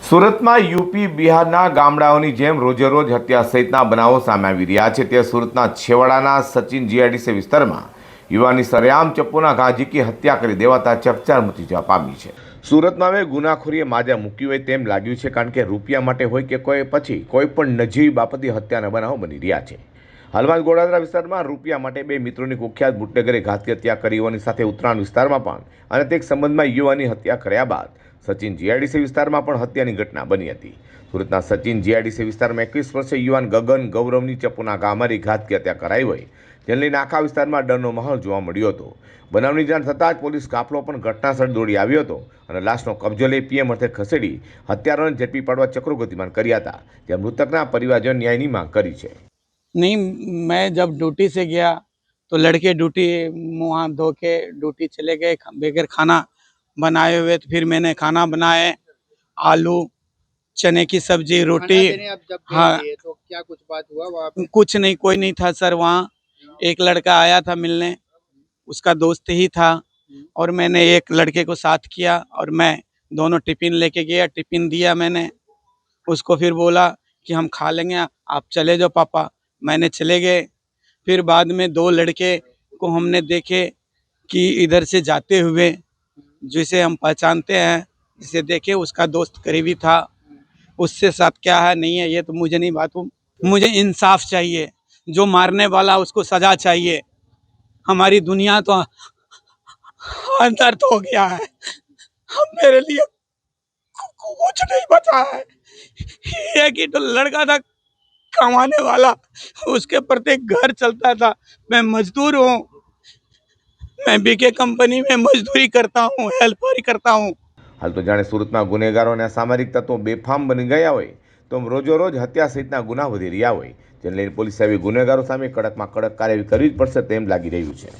સુરતમાં યુપી બિહારના ગામડાઓની જેમ રોજેરોજ હત્યા સહિતના બનાવો સામે આવી રહ્યા છે। તે સુરતના છેવાડાના સચિન જીઆઈડીસી વિસ્તારમાં યુવાનની સરેઆમ ચપ્પુના ઘા ઝીકી હત્યા કરી દેવાતા ચકચાર મચી જવા પામી છે। સુરતમાં હવે ગુનાખોરીએ માજા મૂકી હોય તેમ લાગ્યું છે, કારણ કે રૂપિયા માટે હોય કે કોઈ પછી કોઈ પણ નજીવી બાબતે હત્યાના બનાવો બની રહ્યા છે। હાલમાં ગોડાદરા વિસ્તારમાં રૂપિયા માટે બે મિત્રોની કુખ્યાત બુટલેગરે ઘાતકી હત્યા કરી હોવાની સાથે ઉત્તરાયણ વિસ્તારમાં પણ અનૈતિક સંબંધમાં યુવાની હત્યા કર્યા બાદ સચિન જીઆઈડીસી વિસ્તારમાં પણ હત્યાની ઘટના બની હતી। સુરતના સચિન જીઆઈડીસી વિસ્તારમાં 21 વર્ષીય યુવાન ગગન ગૌરવની ચપ્પુના ઘા મારી ઘાતકી હત્યા કરાઈ હોય, જેને લઈને આખા વિસ્તારમાં ડરનો માહોલ જોવા મળ્યો હતો। બનાવની જાણ થતાં જ પોલીસ કાફલો પણ ઘટનાસ્થળે દોડી આવ્યો હતો અને લાશનો કબજો લઈ પીએમ અર્થે ખસેડી હત્યારાઓને ઝડપી પાડવા ચક્રો ગતિમાન કર્યા હતા, જ્યાં મૃતકના પરિવારજનો ન્યાયની માંગ કરી છે। नहीं, मैं जब ड्यूटी से गया तो लड़के ड्यूटी मुँह हाथ धो के ड्यूटी चले गए बगैर खाना बनाए हुए। तो फिर मैंने खाना बनाए, आलू चने की सब्जी रोटी। आप जब हाँ, गए तो क्या कुछ बात हुआ वहाँ पे? कुछ नहीं, कोई नहीं था सर वहाँ। एक लड़का आया था मिलने, उसका दोस्त ही था, और मैंने एक लड़के को साथ किया और मैं दोनों टिफिन लेके गया। टिफिन दिया मैंने उसको, फिर बोला कि हम खा लेंगे, आप चले जाओ पापा। मैंने चले गए। फिर बाद में दो लड़के को हमने देखे कि इधर से जाते हुए, जिसे हम पहचानते हैं, जिसे देखे उसका दोस्त करीबी था, उससे साथ क्या है नहीं है ये तो मुझे नहीं बात। मुझे इंसाफ चाहिए, जो मारने वाला उसको सजा चाहिए। हमारी दुनिया तो अंदर तो हो गया है, अब मेरे लिए कुछ नहीं बचा है। एक ही तो लड़का था कमाने वाला, उसके प्रत्येक घर चलता था। मैं मजदूर हूँ, मैं बीके कंपनी में मजदूरी करता हूँ, हेल्पर करता हूँ। हाल तो जाने सूरतમાં ગુનેગારો અને અસામરિક તત્વો બેફામ બની ગયા હોય તો રોજોરોજ હત્યા સહિતના ગુના વધી રહ્યા હોય, જેને લઈને પોલીસે આવી ગુનેગારો સામે કડકમાં કડક કાર્યવાહી કરવી જ પડશે તેમ લાગી રહ્યું છે।